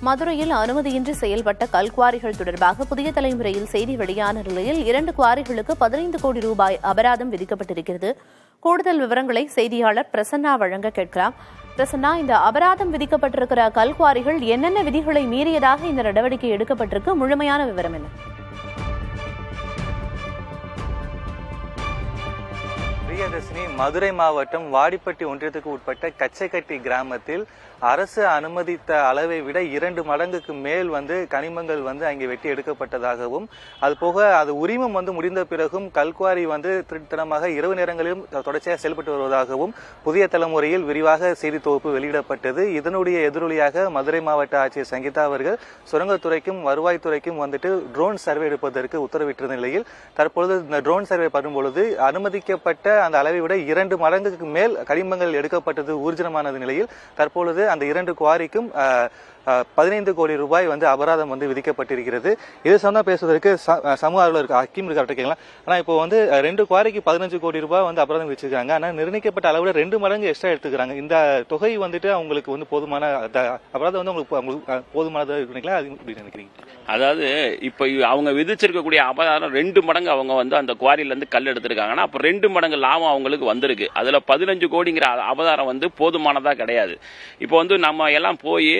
மதுரையில் அனுமதியின்றி செயல்பட்ட கல்குவாரிகள் தொடர்பாக புதிய தலைமுறையில் செய்தி வெளியான நிலையில் 2 குவாரிகளுக்கு 15 கோடி ரூபாய் அபராதம் விதிக்கப்பட்டிருக்கிறது. கூடுதல் விவரங்களை செய்தியாளர் பிரசன்னா வழங்க கேட்கலாம். பிரசன்னா, இந்த அபராதம் விதிக்கப்பட்டிருக்கிற கல்குவாரிகள் என்னென்ன விதிகளை மீறியதாக இந்த நடவடிக்கை எடுக்கப்பட்டிருக்கு? முழுமையான விவரம் என்ன? பிரியதர்ஷினி, மதுரை மாவட்டம் வாடிப்பட்டி ஒன்றியத்துக்கு உட்பட்ட கச்சைக்கட்டி கிராமத்தில் அரசு அனுமதித்த அளவை விட 2 மடங்குக்கு மேல் கனிமங்கள் அங்கே வெட்டி எடுக்கப்பட்டதாகவும், அது போக அது உரிமம் முடிந்த பிறகும் கல்குவாரி திருட்டுத்தனமாக இரவு நேரங்களிலும் தொடர்ச்சியாக செயல்பட்டு வருவதாகவும் புதிய தலைமுறையில் விரிவாக செய்தி தொகுப்பு வெளியிடப்பட்டது. இதனுடைய எதிரொலியாக மதுரை மாவட்ட ஆட்சியர் சங்கீதா அவர்கள் சுரங்கத்துறைக்கும் வருவாய்த்துறைக்கும் ட்ரோன் சர்வே எடுப்பதற்கு உத்தரவிட்டிருந்த நிலையில் தற்பொழுது இந்த ட்ரோன் சர்வே பண்ணும்பொழுது அனுமதிக்கப்பட்ட அந்த அளவை விட 2 மடங்குக்கு மேல் கனிமங்கள் எடுக்கப்பட்டது ஊர்ஜிதமானது நிலையில் தற்பொழுது அந்த 2 குவாரிக்கும் 15 கோடி ரூபாய் அபராதம் விதிக்கப்பட்டிருக்கிறது. இது சம்பந்தமா பேசுவதற்கு சமூக ஆர்வலர் ஹக்கீம் இருக்கார்ட்ட கேட்கலாம். ஆனா இப்போ 2 குவாரிக்கு 15 கோடி ரூபாய் அபராதம் வச்சிருக்காங்க. ஆனா நிர்ணயிக்கப்பட்ட அளவுல 2 மடங்கு எக்ஸ்ட்ரா எடுத்துக்கிறாங்க. இந்த தொகை அவங்களுக்கு போதுமான அபராதம் உங்களுக்கு போதுமானதா இருக்குங்களா? அது நினைக்கிறீங்க? அதாவது இப்ப அவங்க விதிச்சிருக்கக்கூடிய அபராதம் 2 மடங்கு அவங்க அந்த குவாரியில இருந்து கல் எடுத்திருக்காங்கன்னா அப்ப 2 மடங்கு லாபம் அவங்களுக்கு வந்திருக்கு. அதுல 15 கோடிங்கிற அபராதம் போதுமானதா கிடையாது. இப்போ நம்ம எல்லாம் போய்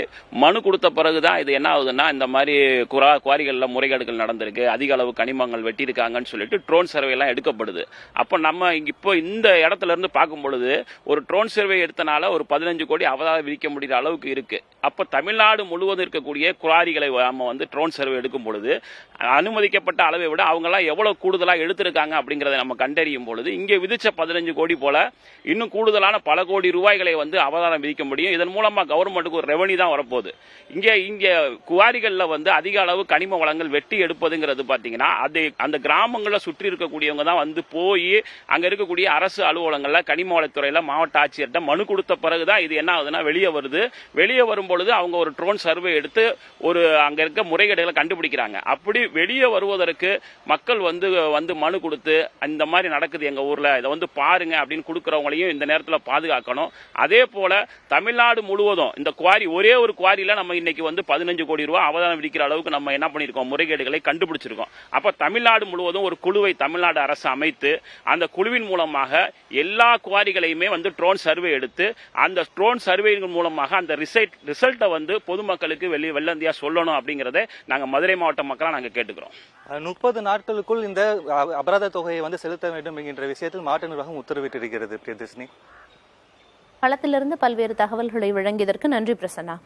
மனு கொடுத்த பிறகுதான் இது என்ன ஆகுதுன்னா, இந்த மாதிரி குவாரிகள்ல முறைகேடுகள் நடந்திருக்கு, அதிக அளவு கனிமங்கள் வெட்டியிருக்காங்கன்னு சொல்லிட்டு ட்ரோன் சர்வே எல்லாம் எடுக்கப்படுது. அப்ப நம்ம இப்போ இந்த இடத்துல இருந்து பார்க்கும் பொழுது ஒரு ட்ரோன் சர்வே எடுத்தனால ஒரு 15 கோடி அபராதம் விதிக்க முடிகிற அளவுக்கு இருக்கு. அப்ப தமிழ்நாடு முழுவதும் இருக்கக்கூடிய குவாரிகளை நம்ம ட்ரோன் சர்வே எடுக்கும் பொழுது அனுமதிக்கப்பட்ட அளவை விட அவங்க எல்லாம் எவ்வளவு கூடுதலா எடுத்திருக்காங்க அப்படிங்கறத நம்ம கண்டறியும் பொழுது இங்கே விதிச்ச 15 கோடி போல இன்னும் கூடுதலான பல கோடி ரூபாய்களை அபராதம் விதிக்க முடியும். இதன் மூலமா கவர்மெண்ட்டுக்கு ஒரு ரெவன்யூ தான் வரப்போகுது. இங்க குவாரிகள்ல அதிக அளவு கனிம வளங்கள் வெட்டி எடுப்பதுங்கிறது பாத்தீங்கன்னா அந்த கிராமங்களை சுற்றி இருக்கக்கூடியவங்க தான் போய் அங்க இருக்கக்கூடிய அரசு அலுவலகங்கள்ல கனிம வளத்துறையில மாவட்ட ஆட்சியர்கிட்ட மனு கொடுத்த பிறகுதான் இது என்ன ஆகுதுன்னா வெளியே வருது. வெளியே வரும்பொழுது அவங்க ஒரு ட்ரோன் சர்வே எடுத்து ஒரு அங்க இருக்க முறைகேடுகளை கண்டுபிடிக்கிறாங்க. அப்படி வெளியே வருவதற்கு மக்கள் மனு கொடுத்து இந்த மாதிரி நடக்குது எங்க ஊர்ல, இதை பாருங்க அப்படின்னு கொடுக்கறவங்களையும் இந்த நேரத்தில் பாதுகாக்கணும். அதே போல தமிழ்நாடு முழுவதும் இந்த குவாரி ஒரே ஒரு குவாரியில நம்ம இன்னைக்கு 15 கோடி ரூபாய் அபராதம் விதிக்கிற அளவுக்கு நம்ம என்ன பண்ணிருக்கோம், முறைகேடுகளை கண்டுபிடிச்சிருக்கோம். அப்ப தமிழ்நாடு முழுவதும் ஒரு குழுவை தமிழ்நாடு அரசு அமைத்து அந்த குழுவின் மூலமாக எல்லா குவாரிகளையுமே ட்ரோன் சர்வே எடுத்து அந்த ட்ரோன் சர்வேயின் மூலமாக அந்த ரிசல்ட்டை பொதுமக்களுக்கு வெள்ளந்தியா சொல்லணும் அப்படிங்கறத நாங்க மதுரை மாவட்ட மக்களா நாங்க கேட்டுக்கிறோம். 30 நாட்களுக்குள் இந்த அபராத தொகையை செலுத்த வேண்டும் என்கின்ற விஷயத்தில் மாவட்ட நிர்வாகம் உத்தரவிட்டிருக்கிறது. பிரியதர்ஷினி, களத்திலிருந்து பல்வேறு தகவல்களை வழங்கியதற்கு நன்றி பிரசன்னா.